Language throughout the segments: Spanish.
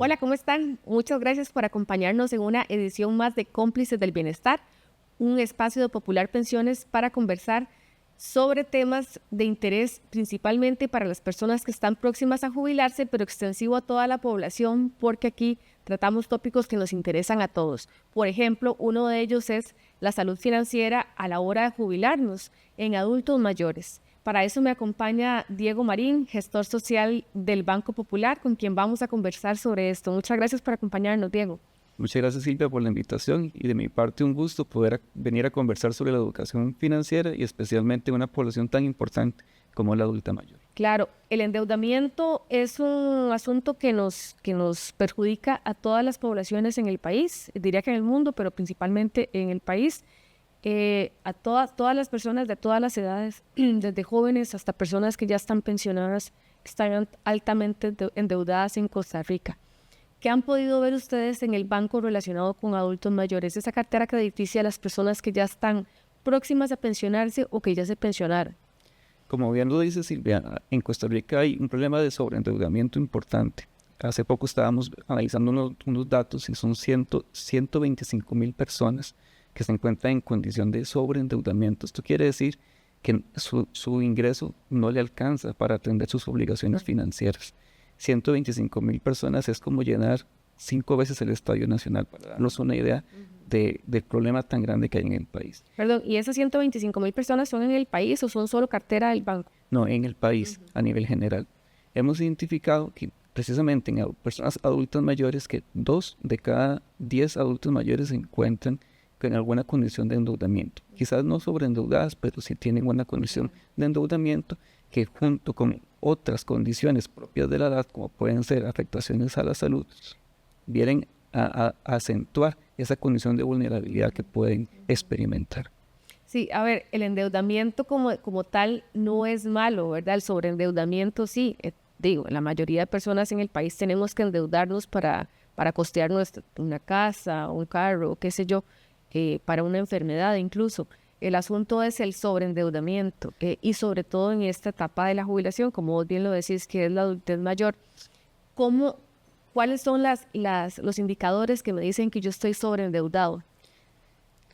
Hola, ¿cómo están? Muchas gracias por acompañarnos en una edición más de Cómplices del Bienestar, un espacio de Popular Pensiones para conversar sobre temas de interés principalmente para las personas que están próximas a jubilarse, pero extensivo a toda la población, porque aquí tratamos tópicos que nos interesan a todos. Por ejemplo, uno de ellos es la salud financiera a la hora de jubilarnos en adultos mayores. Para eso me acompaña Diego Marín, gestor social del Banco Popular, con quien vamos a conversar sobre esto. Muchas gracias por acompañarnos, Diego. Muchas gracias, Silvia, por la invitación y de mi parte un gusto poder venir a conversar sobre la educación financiera y especialmente una población tan importante como la adulta mayor. Claro, el endeudamiento es un asunto que nos perjudica a todas las poblaciones en el país, diría que en el mundo, pero principalmente en el país. A todas las personas de todas las edades, desde jóvenes hasta personas que ya están pensionadas, que están altamente endeudadas en Costa Rica. ¿Qué han podido ver ustedes en el banco relacionado con adultos mayores? Esa cartera crediticia a las personas que ya están próximas a pensionarse o que ya se pensionaron. Como bien lo dice Silvia, en Costa Rica hay un problema de sobreendeudamiento importante. Hace poco estábamos analizando unos datos y son 125,000 personas que se encuentran en condición de sobreendeudamiento. Esto quiere decir que su ingreso no le alcanza para atender sus obligaciones financieras. 125,000 personas es como llenar 5 veces el Estadio Nacional, para darnos una idea del problema tan grande que hay en el país. Perdón, ¿y esas 125,000 personas son en el país o son solo cartera del banco? No, en el país, a nivel general. Hemos identificado que precisamente en personas adultas mayores, que 2 de cada 10 adultos mayores se encuentran en alguna condición de endeudamiento. Quizás no sobreendeudadas, pero sí tienen una condición de endeudamiento que junto con otras condiciones propias de la edad, como pueden ser afectaciones a la salud, vienen a acentuar esa condición de vulnerabilidad que pueden experimentar. Sí, a ver, el endeudamiento como tal no es malo, ¿verdad? El sobreendeudamiento sí. La mayoría de personas en el país tenemos que endeudarnos para costear una casa, un carro, qué sé yo, para una enfermedad incluso. El asunto es el sobreendeudamiento y sobre todo en esta etapa de la jubilación, como vos bien lo decís, que es la adultez mayor. ¿Cuáles son los indicadores que me dicen que yo estoy sobreendeudado?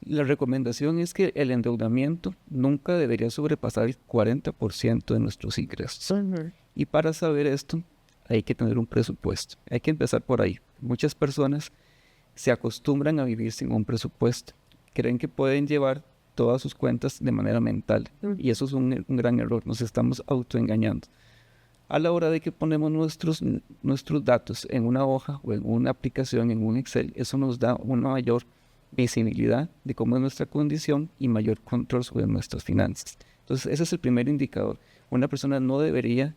La recomendación es que el endeudamiento nunca debería sobrepasar el 40% de nuestros ingresos. Y para saber esto hay que tener un presupuesto. Hay que empezar por ahí. Muchas personas se acostumbran a vivir sin un presupuesto. Creen que pueden llevar todas sus cuentas de manera mental. Y eso es un gran error. Nos estamos autoengañando. A la hora de que ponemos nuestros datos en una hoja o en una aplicación, en un Excel, eso nos da una mayor visibilidad de cómo es nuestra condición y mayor control sobre nuestras finanzas. Entonces, ese es el primer indicador. Una persona no debería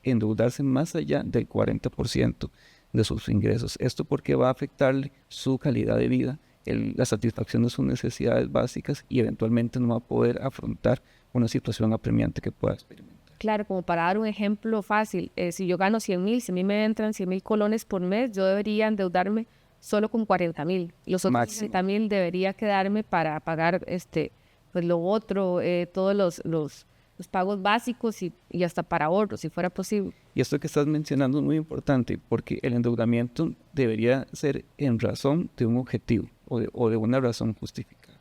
endeudarse más allá del 40% de sus ingresos. Esto porque va a afectarle su calidad de vida, la satisfacción de sus necesidades básicas y eventualmente no va a poder afrontar una situación apremiante que pueda experimentar. Claro, como para dar un ejemplo fácil, si yo gano 100,000, si a mí me entran 100,000 colones por mes, yo debería endeudarme solo con 40,000. Los otros 60,000 debería quedarme para pagar pues lo otro, todos los pagos básicos y hasta para ahorros, si fuera posible. Y esto que estás mencionando es muy importante porque el endeudamiento debería ser en razón de un objetivo o de una razón justificada.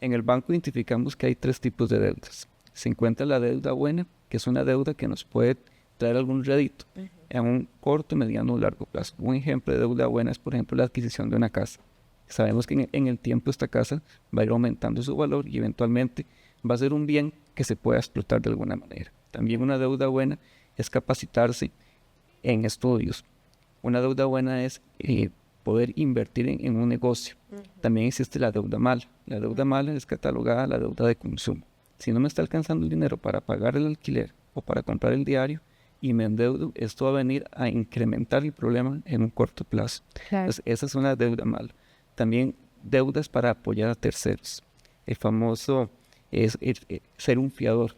En el banco identificamos que hay 3 tipos de deudas. Se encuentra la deuda buena, que es una deuda que nos puede traer algún rédito en un corto, mediano o largo plazo. Un ejemplo de deuda buena es, por ejemplo, la adquisición de una casa. Sabemos que en el tiempo esta casa va a ir aumentando su valor y eventualmente va a ser un bien que se pueda explotar de alguna manera. También una deuda buena es capacitarse en estudios. Una deuda buena es poder invertir en un negocio. También existe la deuda mala. La deuda mala es catalogada la deuda de consumo. Si no me está alcanzando el dinero para pagar el alquiler o para comprar el diario y me endeudo, esto va a venir a incrementar el problema en un corto plazo. Claro. Entonces, esa es una deuda mala. También deudas para apoyar a terceros. El famoso es ser un fiador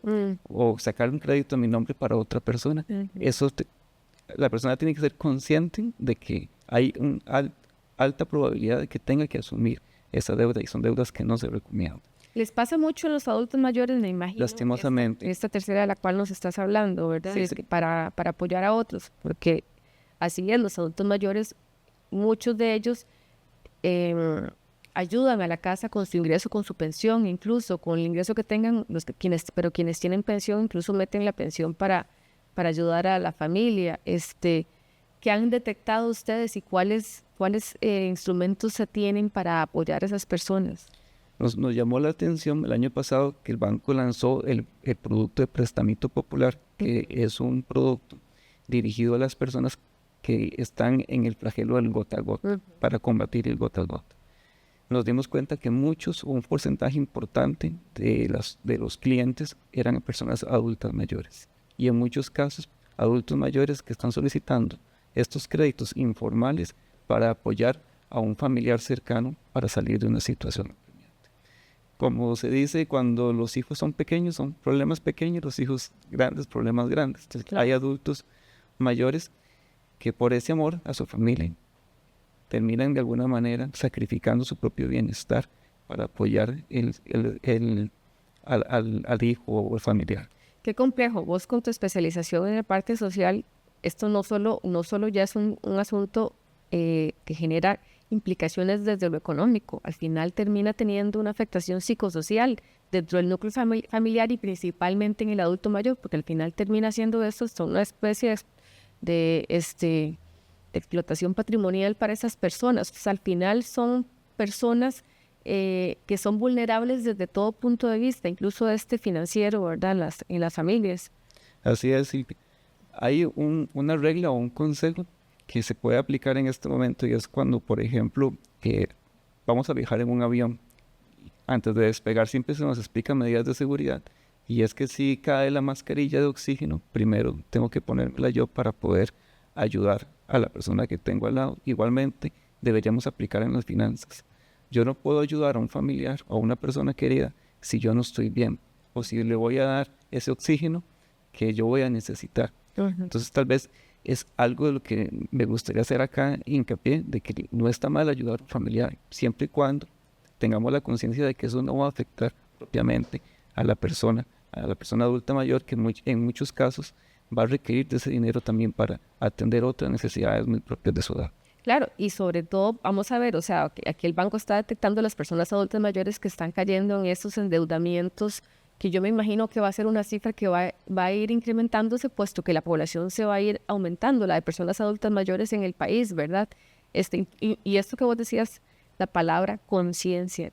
o sacar un crédito a mi nombre para otra persona. La persona tiene que ser consciente de que hay una alta probabilidad de que tenga que asumir esa deuda y son deudas que no se recomiendan. Les pasa mucho a los adultos mayores, me imagino. Lastimosamente. Esta tercera de la cual nos estás hablando, ¿verdad? Sí, es que para apoyar a otros, porque así es, los adultos mayores, muchos de ellos ayudan a la casa con su ingreso, con su pensión, incluso con el ingreso que tengan, pero quienes tienen pensión incluso meten la pensión para ayudar a la familia. ¿Qué han detectado ustedes y cuáles instrumentos se tienen para apoyar a esas personas? Nos llamó la atención el año pasado que el banco lanzó el producto de Prestamito Popular, que es un producto dirigido a las personas que están en el flagelo del gota a gota, para combatir el gota a gota. Nos dimos cuenta que un porcentaje importante de los clientes eran personas adultas mayores. Y en muchos casos, adultos mayores que están solicitando estos créditos informales para apoyar a un familiar cercano para salir de una situación. Como se dice, cuando los hijos son pequeños, son problemas pequeños, los hijos grandes, problemas grandes. Entonces, claro, hay adultos mayores que por ese amor a su familia terminan de alguna manera sacrificando su propio bienestar para apoyar al hijo o al familiar. Qué complejo. Vos con tu especialización en la parte social, esto no solo ya es un asunto que genera implicaciones desde lo económico, al final termina teniendo una afectación psicosocial dentro del núcleo familiar y principalmente en el adulto mayor, porque al final termina siendo esto una especie de explotación patrimonial para esas personas. Pues al final son personas que son vulnerables desde todo punto de vista, incluso financiero, ¿verdad? En las familias. Así es, y hay una regla o un consejo que se puede aplicar en este momento, y es cuando, por ejemplo, vamos a viajar en un avión. Antes de despegar siempre se nos explican medidas de seguridad, y es que si cae la mascarilla de oxígeno, primero tengo que ponérmela yo para poder ayudar a la persona que tengo al lado. Igualmente deberíamos aplicar en las finanzas. Yo no puedo ayudar a un familiar o a una persona querida si yo no estoy bien, o si le voy a dar ese oxígeno que yo voy a necesitar. Entonces tal vez es algo de lo que me gustaría hacer acá hincapié, de que no está mal ayudar a un familiar, siempre y cuando tengamos la conciencia de que eso no va a afectar propiamente a la persona adulta mayor, que en muchos casos va a requerir de ese dinero también para atender otras necesidades muy propias de su edad. Claro, y sobre todo, vamos a ver, o sea, aquí el banco está detectando las personas adultas mayores que están cayendo en estos endeudamientos, que yo me imagino que va a ser una cifra que va a ir incrementándose, puesto que la población se va a ir aumentando, la de personas adultas mayores en el país, ¿verdad? Y esto que vos decías, la palabra conciencia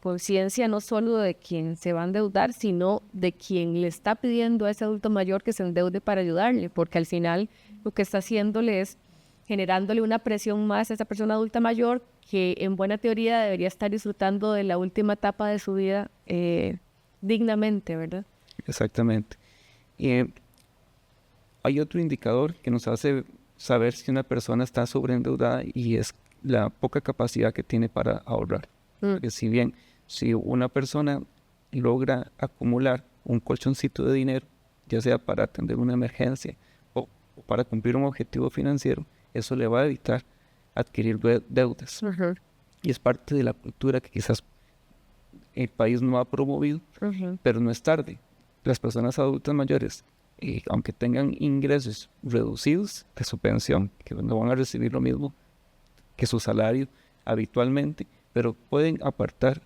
no solo de quien se va a endeudar, sino de quien le está pidiendo a ese adulto mayor que se endeude para ayudarle, porque al final lo que está haciéndole es generándole una presión más a esa persona adulta mayor que en buena teoría debería estar disfrutando de la última etapa de su vida dignamente, ¿verdad? Exactamente. Hay otro indicador que nos hace saber si una persona está sobreendeudada, y es la poca capacidad que tiene para ahorrar. Porque si una persona logra acumular un colchoncito de dinero, ya sea para atender una emergencia o para cumplir un objetivo financiero, eso le va a evitar adquirir deudas. Y es parte de la cultura que quizás el país no ha promovido, pero no es tarde. Las personas adultas mayores, aunque tengan ingresos reducidos de su pensión, que no van a recibir lo mismo que su salario habitualmente, pero pueden apartar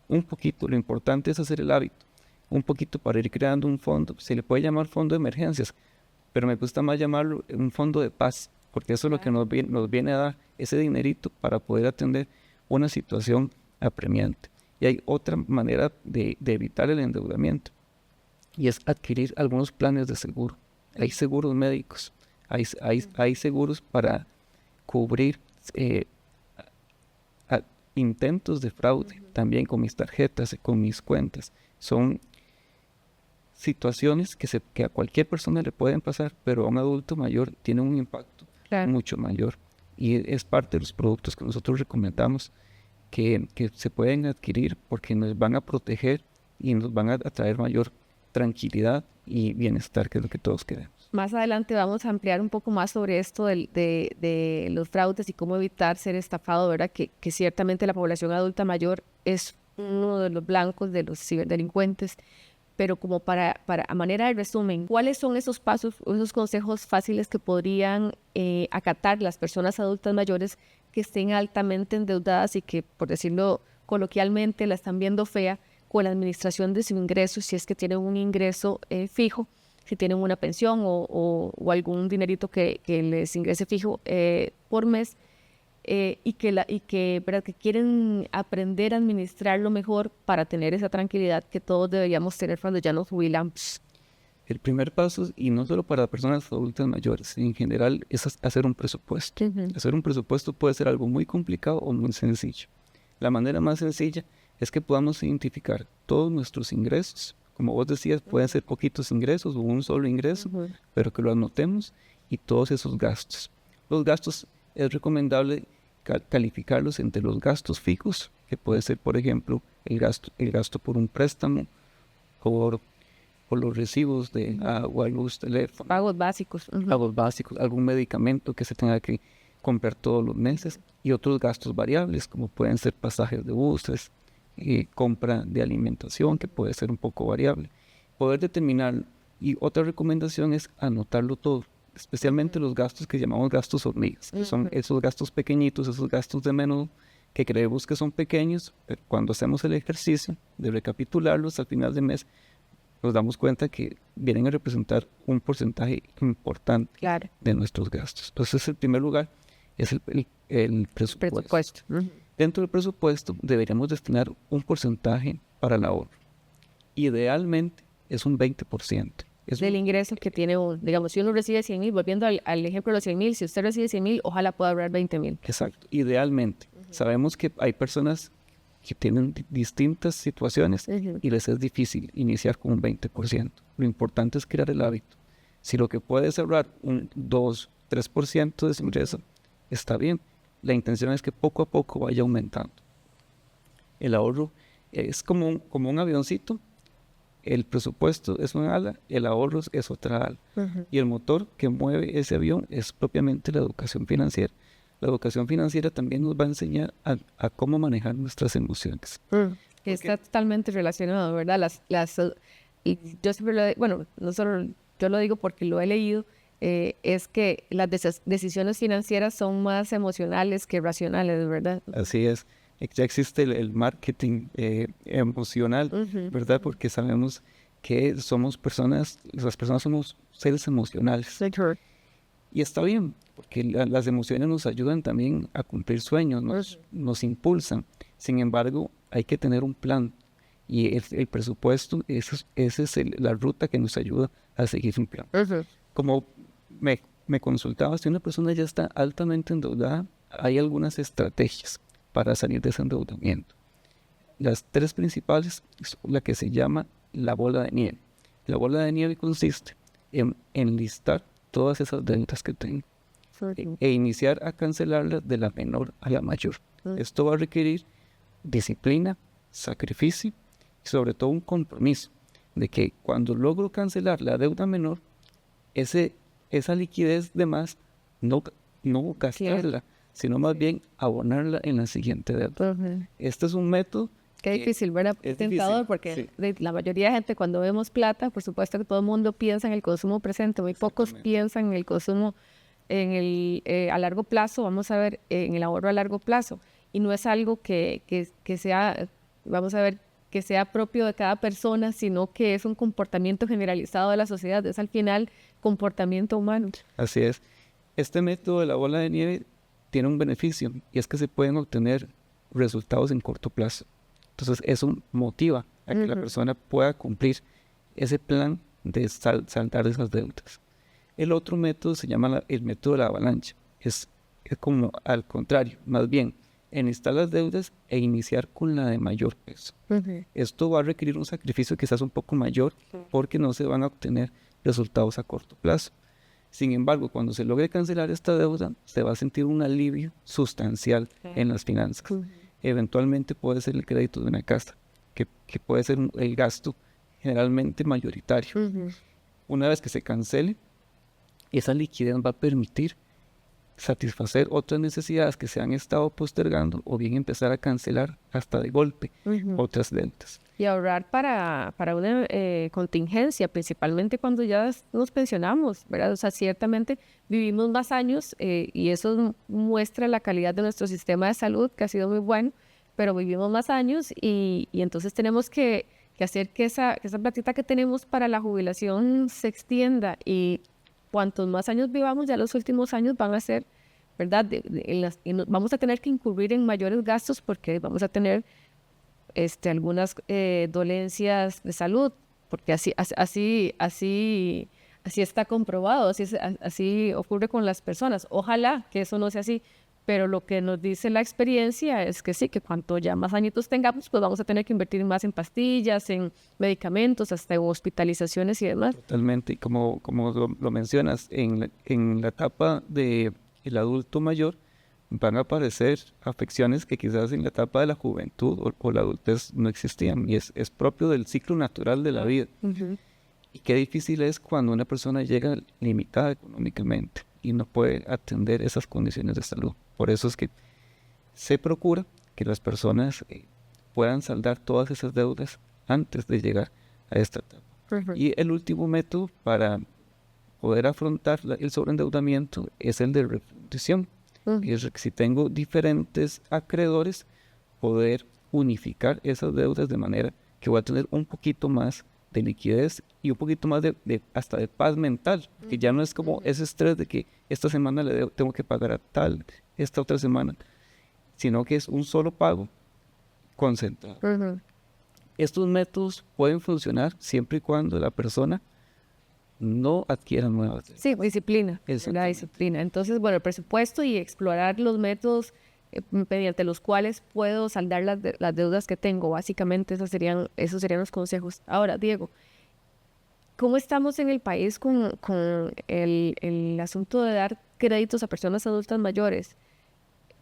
un poquito. Lo importante es hacer el hábito, un poquito, para ir creando un fondo. Se le puede llamar fondo de emergencias, pero me gusta más llamarlo un fondo de paz, porque eso es lo que nos viene a dar ese dinerito para poder atender una situación apremiante. Y hay otra manera de evitar el endeudamiento, y es adquirir algunos planes de seguro. Hay seguros médicos, hay seguros para cubrir intentos de fraude, también con mis tarjetas, con mis cuentas. Son situaciones que a cualquier persona le pueden pasar, pero a un adulto mayor tiene un impacto mucho mayor. Y es parte de los productos que nosotros recomendamos que se pueden adquirir, porque nos van a proteger y nos van a traer mayor tranquilidad y bienestar, que es lo que todos queremos. Más adelante vamos a ampliar un poco más sobre esto de los fraudes y cómo evitar ser estafado, ¿verdad? Que ciertamente la población adulta mayor es uno de los blancos de los ciberdelincuentes. pero como a manera de resumen, ¿cuáles son esos pasos, esos consejos fáciles que podrían acatar las personas adultas mayores que estén altamente endeudadas y que, por decirlo coloquialmente, la están viendo fea con la administración de su ingreso, si es que tienen un ingreso fijo, si tienen una pensión o algún dinerito que les ingrese fijo por mes, ¿verdad? Que quieren aprender a administrarlo mejor para tener esa tranquilidad que todos deberíamos tener cuando ya nos jubilamos? El primer paso, y no solo para personas adultas mayores, en general, es hacer un presupuesto. Hacer un presupuesto puede ser algo muy complicado o muy sencillo. La manera más sencilla es que podamos identificar todos nuestros ingresos. Como vos decías, pueden ser poquitos ingresos o un solo ingreso, pero que lo anotemos, y todos esos gastos. Los gastos es recomendable calificarlos entre los gastos fijos, que puede ser, por ejemplo, el gasto por un préstamo, por los recibos de agua, luz, teléfono. Pagos básicos. Pagos básicos, algún medicamento que se tenga que comprar todos los meses, y otros gastos variables, como pueden ser pasajes de buses, compra de alimentación, que puede ser un poco variable. Poder determinar, y otra recomendación es anotarlo todo, especialmente los gastos que llamamos gastos hormigas, que son esos gastos pequeñitos, esos gastos de menudo, que creemos que son pequeños, pero cuando hacemos el ejercicio de recapitularlos al final del mes, nos damos cuenta que vienen a representar un porcentaje importante de nuestros gastos. Entonces, el primer lugar es el presupuesto. Dentro del presupuesto deberíamos destinar un porcentaje para el ahorro. Idealmente es un 20%. Del ingreso que tiene uno. Digamos, si uno recibe 100,000, volviendo al ejemplo de los 100,000, si usted recibe 100,000, ojalá pueda ahorrar 20,000. Exacto, idealmente. Sabemos que hay personas que tienen distintas situaciones y les es difícil iniciar con un 20%. Lo importante es crear el hábito. Si lo que puede es ahorrar un 2, 3% de su ingreso, está bien. La intención es que poco a poco vaya aumentando. El ahorro es como un avioncito. El presupuesto es una ala, el ahorro es otra ala. Y el motor que mueve ese avión es propiamente la educación financiera. La educación financiera también nos va a enseñar a cómo manejar nuestras emociones. Que está totalmente relacionado, ¿verdad? Y yo siempre no solo yo lo digo porque lo he leído, es que las decisiones financieras son más emocionales que racionales, ¿verdad? Así es. Ya existe el marketing emocional, ¿verdad? Porque sabemos que las personas somos seres emocionales. Y está bien, porque las emociones nos ayudan también a cumplir sueños, nos impulsan. Sin embargo, hay que tener un plan. Y el presupuesto, esa es la ruta que nos ayuda a seguir un plan. Como me consultaba, si una persona ya está altamente endeudada, hay algunas estrategias para salir de ese endeudamiento. Las tres principales es la que se llama la bola de nieve. La bola de nieve consiste en enlistar todas esas deudas que tengo e iniciar a cancelarlas de la menor a la mayor. Esto va a requerir disciplina, sacrificio y sobre todo un compromiso de que cuando logro cancelar la deuda menor, esa liquidez de más no gastarla, sino más bien abonarla en la siguiente deuda. Este es un método. Qué difícil, ¿verdad? Es tentador porque la mayoría de gente cuando vemos plata, por supuesto que todo el mundo piensa en el consumo presente, muy pocos piensan en el consumo a largo plazo, vamos a ver, en el ahorro a largo plazo. Y no es algo que sea, vamos a ver, que sea propio de cada persona, sino que es un comportamiento generalizado de la sociedad, es al final comportamiento humano. Así es. Este método de la bola de nieve tiene un beneficio y es que se pueden obtener resultados en corto plazo. Entonces eso motiva a que la persona pueda cumplir ese plan de saldar esas deudas. El otro método se llama el método de la avalancha. Es como al contrario, más bien enlistar las deudas e iniciar con la de mayor peso. Esto va a requerir un sacrificio quizás un poco mayor porque no se van a obtener resultados a corto plazo. Sin embargo, cuando se logre cancelar esta deuda, se va a sentir un alivio sustancial en las finanzas. Eventualmente puede ser el crédito de una casa, que puede ser el gasto generalmente mayoritario. Una vez que se cancele, esa liquidez va a permitir satisfacer otras necesidades que se han estado postergando o bien empezar a cancelar hasta de golpe otras deudas. Y ahorrar para una contingencia, principalmente cuando ya nos pensionamos, ¿verdad? O sea, ciertamente vivimos más años y eso muestra la calidad de nuestro sistema de salud, que ha sido muy bueno, pero vivimos más años y entonces tenemos que hacer que esa platita que tenemos para la jubilación se extienda, y cuantos más años vivamos, ya los últimos años van a ser, ¿verdad? Vamos a tener que incurrir en mayores gastos porque vamos a tener algunas dolencias de salud, porque así está comprobado, así ocurre con las personas. Ojalá que eso no sea así, pero lo que nos dice la experiencia es que sí, que cuanto ya más añitos tengamos, pues vamos a tener que invertir más en pastillas, en medicamentos, hasta en hospitalizaciones y demás. Totalmente, y como lo mencionas, en la etapa del adulto mayor van a aparecer afecciones que quizás en la etapa de la juventud o la adultez no existían, y es propio del ciclo natural de la vida. Y qué difícil es cuando una persona llega limitada económicamente y no puede atender esas condiciones de salud. Por eso es que se procura que las personas puedan saldar todas esas deudas antes de llegar a esta etapa. Y el último método para poder afrontar el sobreendeudamiento es el de refundición. Es que si tengo diferentes acreedores, poder unificar esas deudas de manera que voy a tener un poquito más de liquidez y un poquito más hasta de paz mental, que ya no es como ese estrés de que esta semana tengo que pagar a tal, esta otra semana, sino que es un solo pago concentrado. Estos métodos pueden funcionar siempre y cuando la persona no adquiera nuevas deudas. Sí, disciplina, la disciplina. Entonces, bueno, el presupuesto y explorar los métodos mediante los cuales puedo saldar las deudas que tengo. Básicamente esos serían los consejos. Ahora, Diego, ¿cómo estamos en el país con el asunto de dar créditos a personas adultas mayores?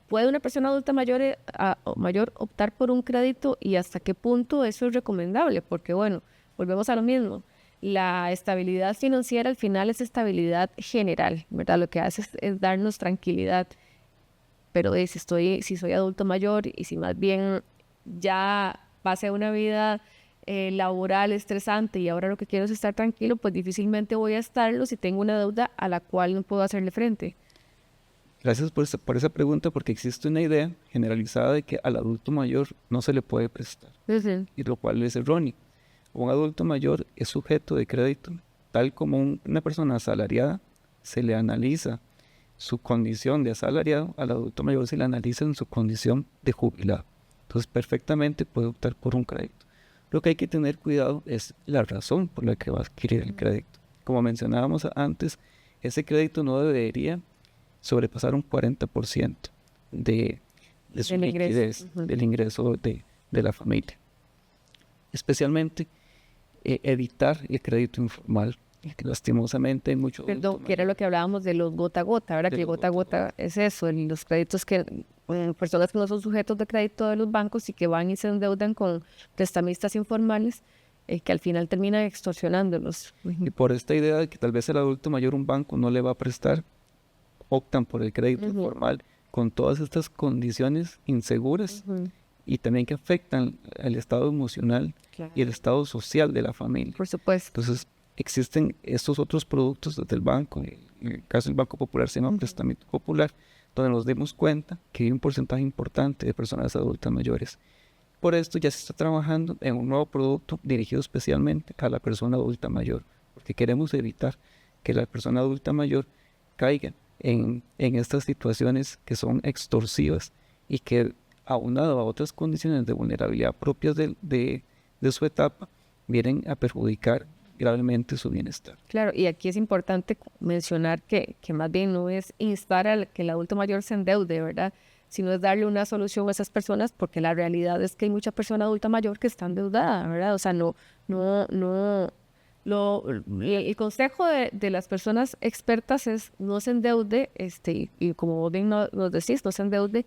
¿Puede una persona adulta mayor optar por un crédito, y hasta qué punto eso es recomendable? Porque, bueno, volvemos a lo mismo. La estabilidad financiera al final es estabilidad general, ¿verdad? Lo que hace es darnos tranquilidad. Pero si soy adulto mayor y si más bien ya pasé una vida laboral estresante y ahora lo que quiero es estar tranquilo, pues difícilmente voy a estarlo si tengo una deuda a la cual no puedo hacerle frente. Gracias por esa pregunta, porque existe una idea generalizada de que al adulto mayor no se le puede prestar, y lo cual es erróneo. Un adulto mayor es sujeto de crédito, tal como una persona asalariada. Se le analiza su condición de asalariado, al adulto mayor se le analiza en su condición de jubilado. Entonces, perfectamente puede optar por un crédito. Lo que hay que tener cuidado es la razón por la que va a adquirir el crédito. Como mencionábamos antes, ese crédito no debería sobrepasar un 40% de su liquidez, del ingreso de la familia. Especialmente evitar el crédito informal, que lastimosamente hay mucho... Perdón, que era lo que hablábamos de los gota a gota, ¿verdad? Que gota a gota es eso, los créditos que personas que no son sujetos de crédito de los bancos y que van y se endeudan con prestamistas informales, que al final terminan extorsionándolos. Y por esta idea de que tal vez el adulto mayor un banco no le va a prestar, optan por el crédito informal con todas estas condiciones inseguras y también que afectan el estado emocional y el estado social de la familia. Por supuesto. Entonces, existen estos otros productos desde el banco. En el caso del Banco Popular se llama Prestamito Popular, donde nos demos cuenta que hay un porcentaje importante de personas adultas mayores. Por esto ya se está trabajando en un nuevo producto dirigido especialmente a la persona adulta mayor, porque queremos evitar que la persona adulta mayor caiga en estas situaciones que son extorsivas y que, aunado a otras condiciones de vulnerabilidad propias de su etapa, vienen a perjudicar gravemente su bienestar. Claro, y aquí es importante mencionar que más bien no es instar a que el adulto mayor se endeude, ¿verdad? Sino es darle una solución a esas personas, porque la realidad es que hay mucha persona adulta mayor que está endeudada, ¿verdad? O sea, el consejo de las personas expertas es no se endeude, y como vos bien nos decís, no se endeude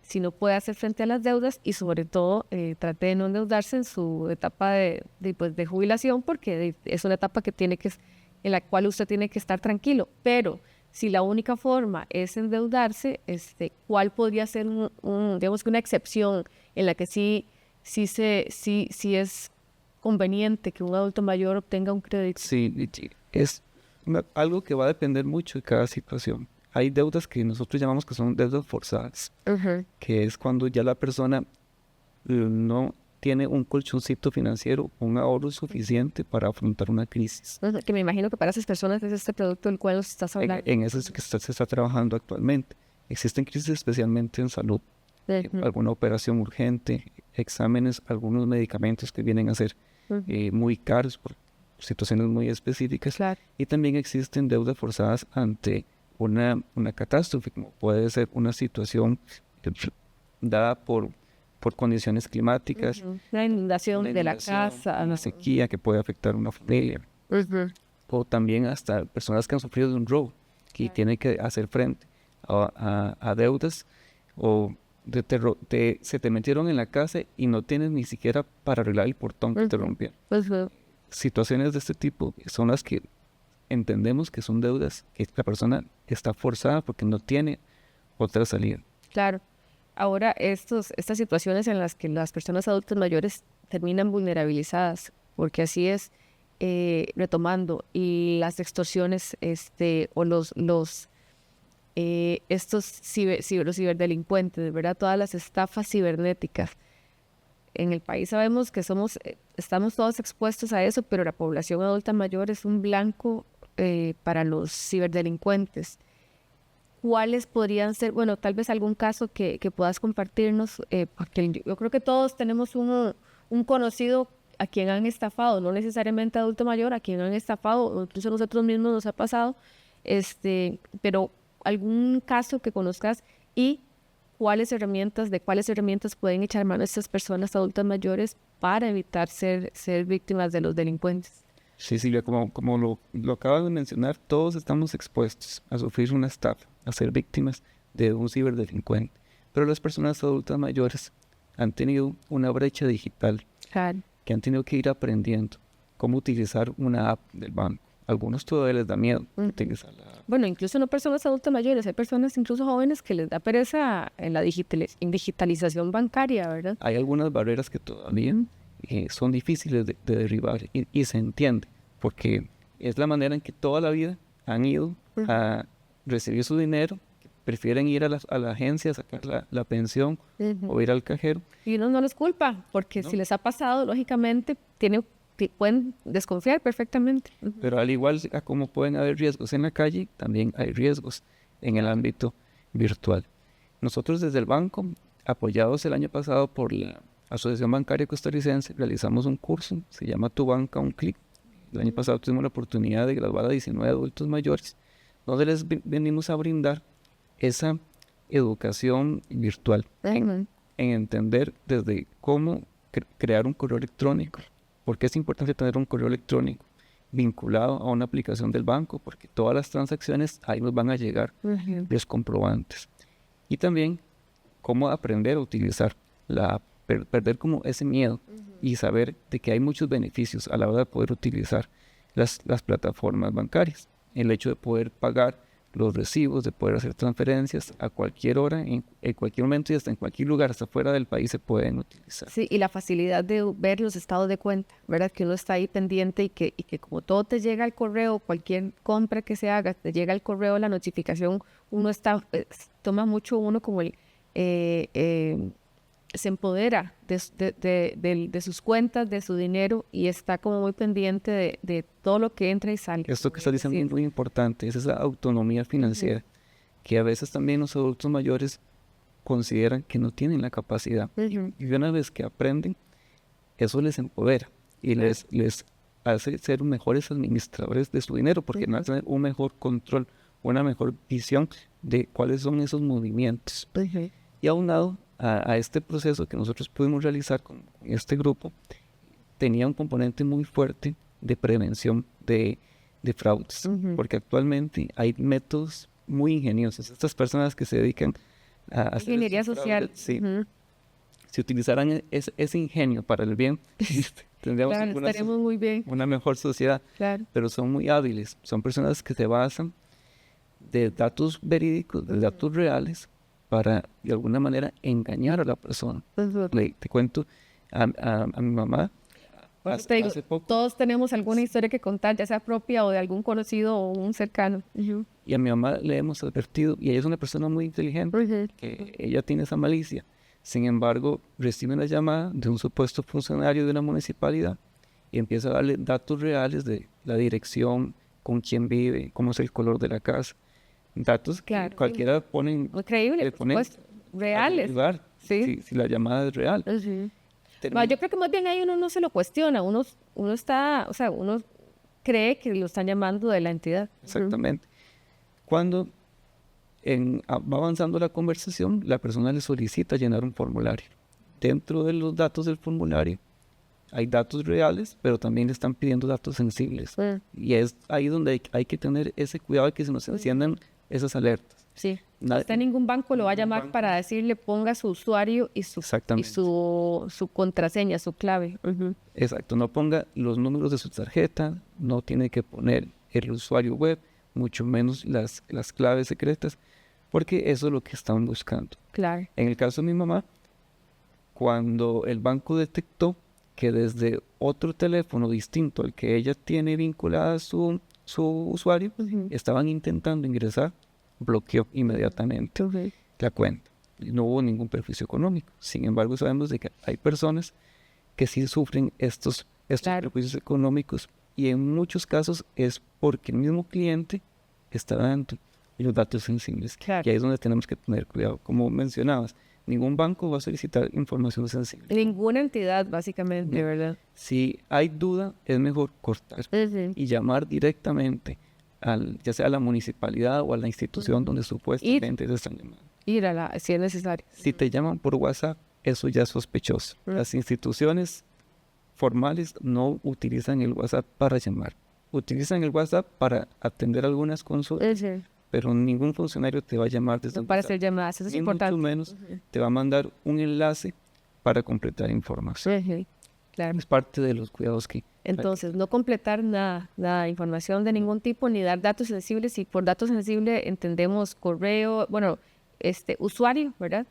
si no puede hacer frente a las deudas, y sobre todo trate de no endeudarse en su etapa de jubilación, porque es una etapa en la cual usted tiene que estar tranquilo. Pero si la única forma es endeudarse, ¿cuál podría ser digamos que una excepción en la que sí es conveniente que un adulto mayor obtenga un crédito? Sí, es algo que va a depender mucho de cada situación. Hay deudas que nosotros llamamos que son deudas forzadas, que es cuando ya la persona no tiene un colchoncito financiero, un ahorro suficiente para afrontar una crisis. Que me imagino que para esas personas es este producto del cual nos estás hablando. En eso es que se está trabajando actualmente. Existen crisis especialmente en salud, alguna operación urgente, exámenes, algunos medicamentos que vienen a ser muy caros por situaciones muy específicas. Claro. Y también existen deudas forzadas ante una catástrofe, como puede ser una situación dada por condiciones climáticas, La inundación de la casa, una sequía que puede afectar a una familia, o también hasta personas que han sufrido de un robo, que tienen que hacer frente a deudas, o se te metieron en la casa y no tienes ni siquiera para arreglar el portón que te rompieron. Situaciones de este tipo son las que entendemos que son deudas que la persona está forzada porque no tiene otra salida. Claro. Ahora, estas situaciones en las que las personas adultas mayores terminan vulnerabilizadas, porque así es, retomando, y las extorsiones o los ciberdelincuentes, ¿verdad? Todas las estafas cibernéticas. En el país sabemos que estamos todos expuestos a eso, pero la población adulta mayor es un blanco para los ciberdelincuentes. ¿Cuáles podrían ser, bueno, tal vez algún caso que puedas compartirnos? Porque yo creo que todos tenemos un conocido a quien han estafado, no necesariamente adulto mayor, a quien han estafado, o incluso a nosotros mismos nos ha pasado, pero algún caso que conozcas y de cuáles herramientas pueden echar mano a estas personas adultas mayores para evitar ser víctimas de los delincuentes. Sí, Silvia, como lo acabas de mencionar, todos estamos expuestos a sufrir una estafa, a ser víctimas de un ciberdelincuente. Pero las personas adultas mayores han tenido una brecha digital, que han tenido que ir aprendiendo cómo utilizar una app del banco. Algunos todavía les da miedo utilizar la app. Bueno, incluso no personas adultas mayores, hay personas incluso jóvenes que les da pereza en la digitalización bancaria, ¿verdad? Hay algunas barreras que todavía son difíciles de derribar y se entiende, porque es la manera en que toda la vida han ido a recibir su dinero, prefieren ir a la agencia a sacar la pensión o ir al cajero. Y uno no les culpa, porque si les ha pasado, lógicamente pueden desconfiar perfectamente. Pero al igual a como pueden haber riesgos en la calle, también hay riesgos en el ámbito virtual. Nosotros desde el banco, apoyados el año pasado por la Asociación Bancaria Costarricense, realizamos un curso, se llama Tu Banca un Clic. El año pasado tuvimos la oportunidad de graduar a 19 adultos mayores, donde les venimos a brindar esa educación virtual, en entender desde cómo crear un correo electrónico, porque es importante tener un correo electrónico vinculado a una aplicación del banco, porque todas las transacciones ahí nos van a llegar los comprobantes. Y también cómo aprender a utilizar la app, perder como ese miedo y saber de que hay muchos beneficios a la hora de poder utilizar las plataformas bancarias. El hecho de poder pagar los recibos, de poder hacer transferencias a cualquier hora, en cualquier momento y hasta en cualquier lugar, hasta fuera del país se pueden utilizar. Sí, y la facilidad de ver los estados de cuenta, ¿verdad? Que uno está ahí pendiente y que como todo te llega al correo, cualquier compra que se haga, te llega al correo la notificación, uno toma mucho uno como se empodera de sus cuentas, de su dinero y está como muy pendiente de todo lo que entra y sale. Esto que estás diciendo es muy importante, es esa autonomía financiera que a veces también los adultos mayores consideran que no tienen la capacidad. Y una vez que aprenden, eso les empodera y les hace ser mejores administradores de su dinero, porque van a tener un mejor control, una mejor visión de cuáles son esos movimientos. Y aunado a este proceso que nosotros pudimos realizar con este grupo, tenía un componente muy fuerte de prevención de fraudes, porque actualmente hay métodos muy ingeniosos. Estas personas que se dedican a hacer ingeniería social. Sí. Si utilizaran ese ingenio para el bien, tendríamos estaremos muy bien. Una mejor sociedad. Claro. Pero son muy hábiles, son personas que se basan de datos verídicos, de datos reales, para de alguna manera engañar a la persona. Te cuento, a mi mamá, hace poco, todos tenemos alguna historia que contar, ya sea propia o de algún conocido o un cercano. Y a mi mamá le hemos advertido, y ella es una persona muy inteligente, que ella tiene esa malicia. Sin embargo, recibe una llamada de un supuesto funcionario de una municipalidad y empieza a darle datos reales de la dirección, con quién vive, cómo es el color de la casa. Datos que cualquiera ponen, increíble, pues, reales. Lugar, si la llamada es real. Yo creo que más bien ahí uno no se lo cuestiona, uno está, o sea, uno cree que lo están llamando de la entidad. Exactamente. Cuando va avanzando la conversación, la persona le solicita llenar un formulario. Dentro de los datos del formulario hay datos reales, pero también le están pidiendo datos sensibles. Y es ahí donde hay que tener ese cuidado de que se nos enciendan esas alertas. Sí. Ningún banco lo va a llamar para decirle ponga su usuario y su contraseña, su clave. Exacto, no ponga los números de su tarjeta, no tiene que poner el usuario web, mucho menos las claves secretas, porque eso es lo que están buscando. Claro. En el caso de mi mamá, cuando el banco detectó que desde otro teléfono distinto al que ella tiene vinculada su usuario, estaban intentando ingresar, bloqueó inmediatamente la cuenta. Y no hubo ningún perjuicio económico. Sin embargo, sabemos de que hay personas que sí sufren estos perjuicios económicos, y en muchos casos es porque el mismo cliente está dando los datos sensibles. Y ahí es donde tenemos que tener cuidado. Como mencionabas, ningún banco va a solicitar información sensible. Ninguna entidad, básicamente, ¿verdad? Si hay duda, es mejor cortar y llamar directamente ya sea a la municipalidad o a la institución donde supuestamente te están llamando. Si es necesario. Si te llaman por WhatsApp, eso ya es sospechoso. Las instituciones formales no utilizan el WhatsApp para llamar. Utilizan el WhatsApp para atender algunas consultas, pero ningún funcionario te va a llamar desde para hacer llamadas, eso es importante. Mucho menos te va a mandar un enlace para completar información. Claro. Es parte de los cuidados que... Entonces, no completar nada, información de ningún tipo, ni dar datos sensibles. Y por datos sensibles entendemos correo, usuario, ¿verdad?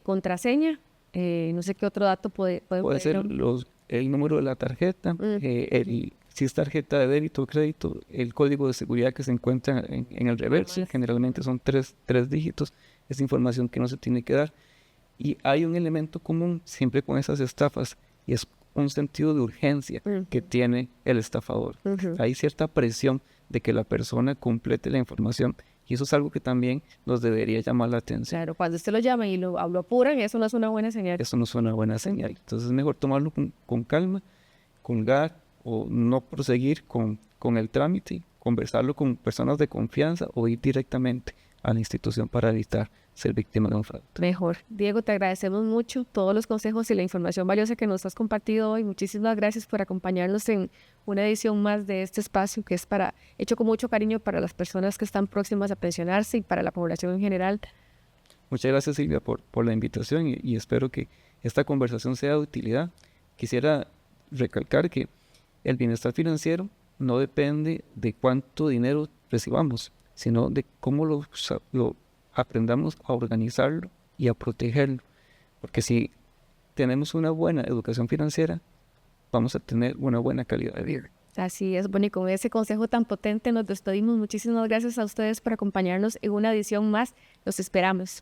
Contraseña, no sé qué otro dato puede ser el número de la tarjeta, si es tarjeta de débito o crédito, el código de seguridad que se encuentra en el reverso, generalmente son tres dígitos, es información que no se tiene que dar. Y hay un elemento común siempre con esas estafas, y es un sentido de urgencia que tiene el estafador. Hay cierta presión de que la persona complete la información, y eso es algo que también nos debería llamar la atención. Claro, cuando usted lo llama y lo apuran, eso no es una buena señal. Eso no es una buena señal. Entonces es mejor tomarlo con calma, colgar o no proseguir con el trámite, conversarlo con personas de confianza o ir directamente a la institución para evitar ser víctima de un fraude. Mejor. Diego, te agradecemos mucho todos los consejos y la información valiosa que nos has compartido hoy. Muchísimas gracias por acompañarnos en una edición más de este espacio que es hecho con mucho cariño para las personas que están próximas a pensionarse y para la población en general. Muchas gracias, Silvia, por la invitación y espero que esta conversación sea de utilidad. Quisiera recalcar que el bienestar financiero no depende de cuánto dinero recibamos, sino de cómo lo aprendamos a organizarlo y a protegerlo. Porque si tenemos una buena educación financiera, vamos a tener una buena calidad de vida. Así es, bueno, y con ese consejo tan potente nos despedimos. Muchísimas gracias a ustedes por acompañarnos en una edición más. Los esperamos.